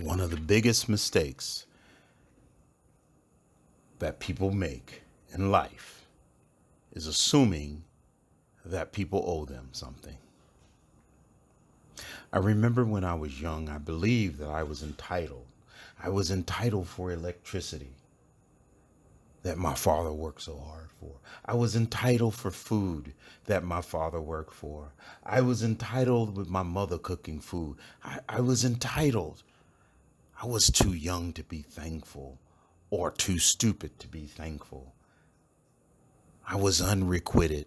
One of the biggest mistakes that people make in life is assuming that people owe them something. I remember when I was young, I believed that I was entitled. I was entitled for electricity that my father worked so hard for. I was entitled for food that my father worked for. I was entitled with my mother cooking food. I was entitled. I was too young to be thankful or too stupid to be thankful. I was unrequited.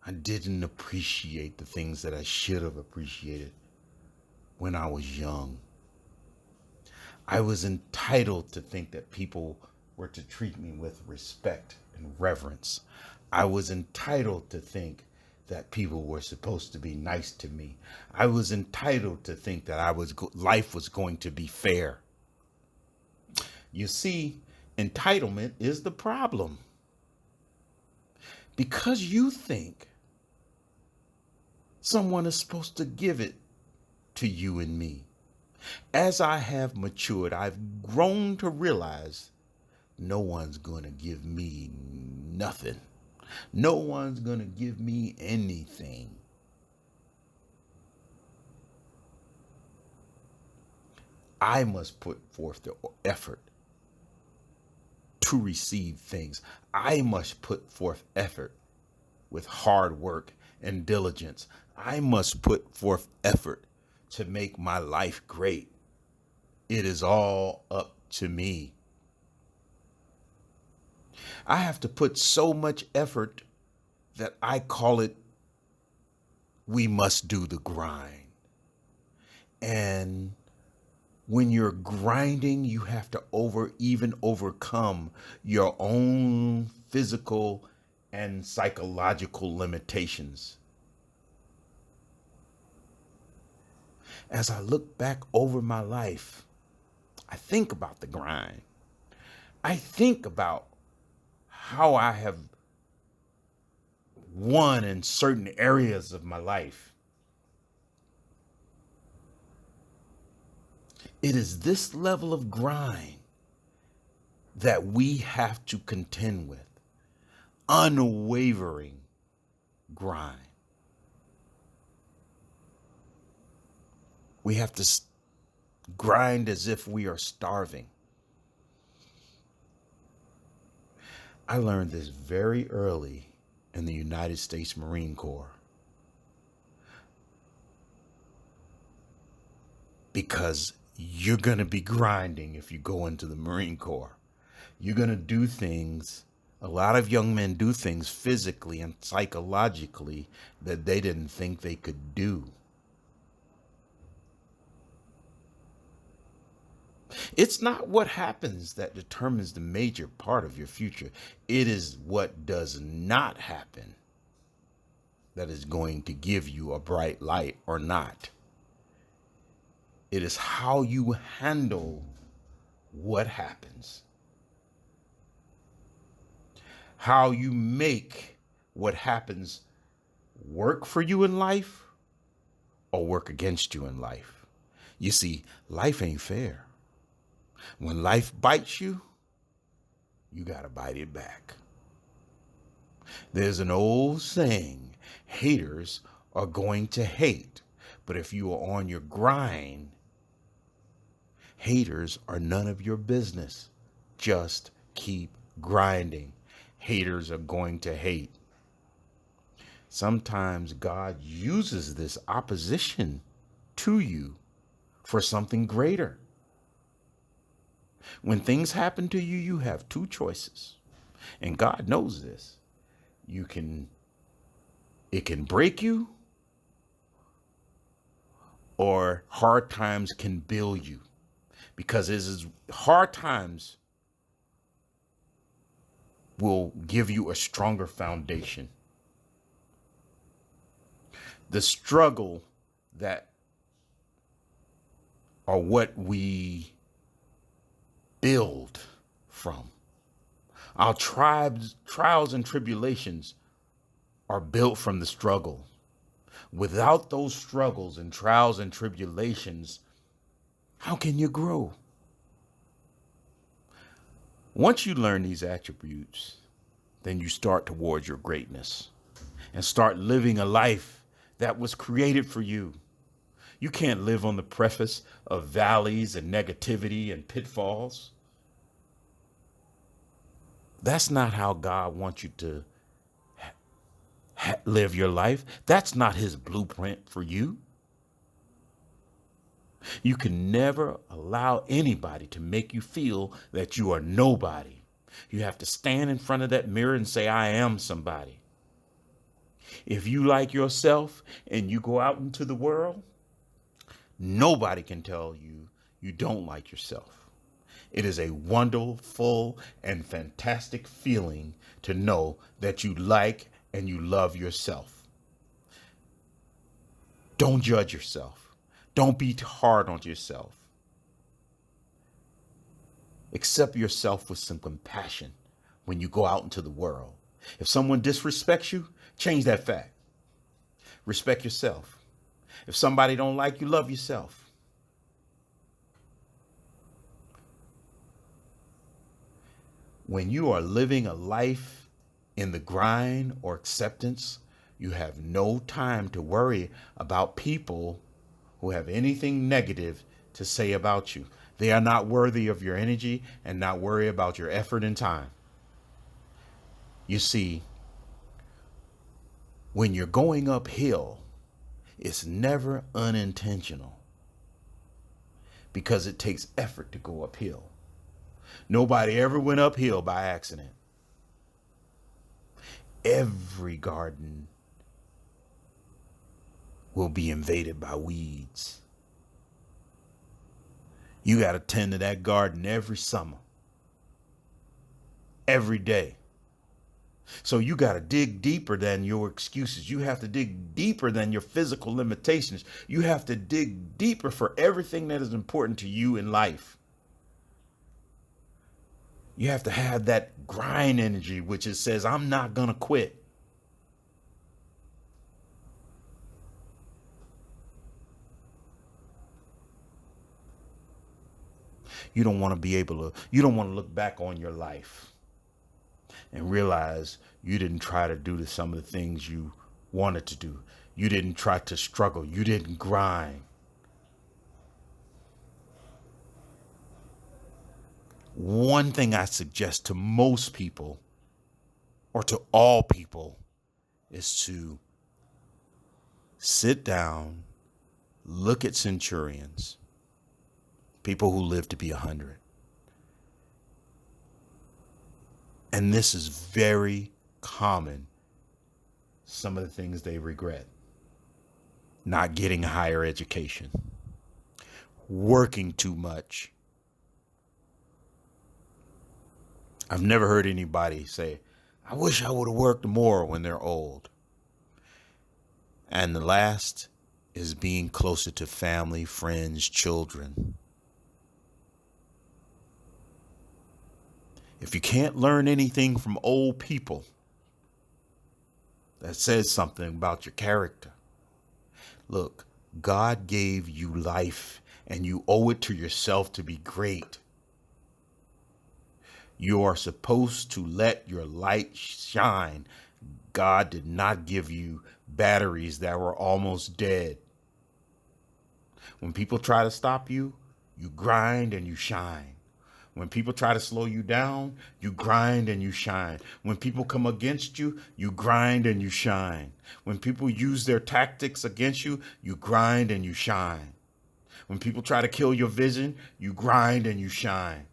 I didn't appreciate the things that I should have appreciated when I was young. I was entitled to think that people were to treat me with respect and reverence. I was entitled to think that people were supposed to be nice to me. I was entitled to think that life was going to be fair. You see, entitlement is the problem. Because you think someone is supposed to give it to you and me. As I have matured, I've grown to realize no one's going to give me nothing. No one's going to give me anything. I must put forth the effort to receive things. I must put forth effort with hard work and diligence. I must put forth effort to make my life great. It is all up to me. I have to put so much effort that I call it, we must do the grind. And when you're grinding, you have to overcome your own physical and psychological limitations. As I look back over my life, I think about the grind. I think about how I have won in certain areas of my life. It is this level of grind that we have to contend with. Unwavering grind. We have to grind as if we are starving. I learned this very early in the United States Marine Corps. Because you're going to be grinding if you go into the Marine Corps. You're going to do things. A lot of young men do things physically and psychologically that they didn't think they could do. It's not what happens that determines the major part of your future. It is what does not happen that is going to give you a bright light or not. It is how you handle what happens. How you make what happens work for you in life or work against you in life. You see, life ain't fair. When life bites you, you gotta bite it back. There's an old saying, haters are going to hate, but if you are on your grind, haters are none of your business. Just keep grinding. Haters are going to hate. Sometimes God uses this opposition to you for something greater. When things happen to you, you have two choices. And God knows this. It can break you, or hard times can build you. Because it is hard times will give you a stronger foundation. The struggle that are what we build from. Our trials and tribulations are built from the struggle. Without those struggles and trials and tribulations, How can you grow? Once you learn these attributes, then you start towards your greatness and start living a life that was created for you. You can't live on the preface of valleys and negativity and pitfalls. That's not how God wants you to live your life. That's not his blueprint for you. You can never allow anybody to make you feel that you are nobody. You have to stand in front of that mirror and say, I am somebody. If you like yourself and you go out into the world, nobody can tell you you don't like yourself. It is a wonderful and fantastic feeling to know that you like and you love yourself. Don't judge yourself. Don't be hard on yourself. Accept yourself with some compassion when you go out into the world. If someone disrespects you, change that fact. Respect yourself. If somebody don't like you, love yourself. When you are living a life in the grind or acceptance, you have no time to worry about people who have anything negative to say about you. They are not worthy of your energy and not worry about your effort and time. You see, when you're going uphill, it's never unintentional because it takes effort to go uphill. Nobody ever went uphill by accident. Every garden will be invaded by weeds. You got to tend to that garden every summer, every day. So you got to dig deeper than your excuses. You have to dig deeper than your physical limitations. You have to dig deeper for everything that is important to you in life. You have to have that grind energy, which it says, I'm not going to quit. You don't want to look back on your life and realize you didn't try to do some of the things you wanted to do. You didn't try to struggle. You didn't grind. One thing I suggest to most people, or to all people, is to sit down, look at centurions, people who live to be 100. And this is very common. Some of the things they regret: not getting a higher education, working too much. I've never heard anybody say, I wish I would have worked more when they're old. And the last is being closer to family, friends, children. If you can't learn anything from old people, that says something about your character. Look, God gave you life and you owe it to yourself to be great. You are supposed to let your light shine. God did not give you batteries that were almost dead. When people try to stop you, you grind and you shine. When people try to slow you down, you grind and you shine. When people come against you, you grind and you shine. When people use their tactics against you, you grind and you shine. When people try to kill your vision, you grind and you shine.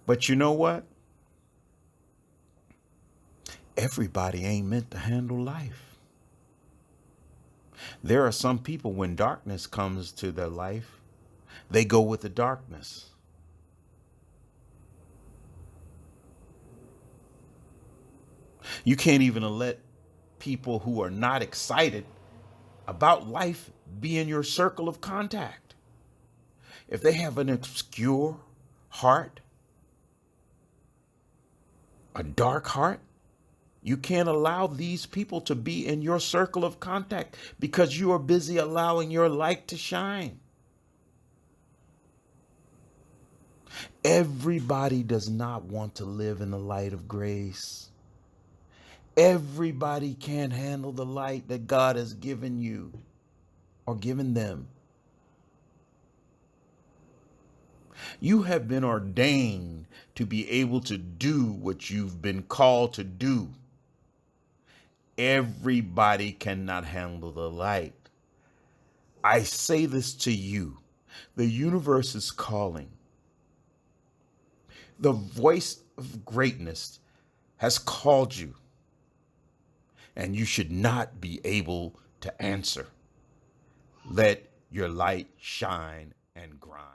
But you know what? Everybody ain't meant to handle life. There are some people, when darkness comes to their life, they go with the darkness. You can't even let people who are not excited about life be in your circle of contact. If they have an obscure heart, a dark heart, You can't allow these people to be in your circle of contact because you are busy allowing your light to shine. Everybody does not want to live in the light of grace. Everybody can't handle the light that God has given you or given them. You have been ordained to be able to do what you've been called to do. Everybody cannot handle the light. I say this to you. The universe is calling. The voice of greatness has called you, and you should not be able to answer. Let your light shine and grind.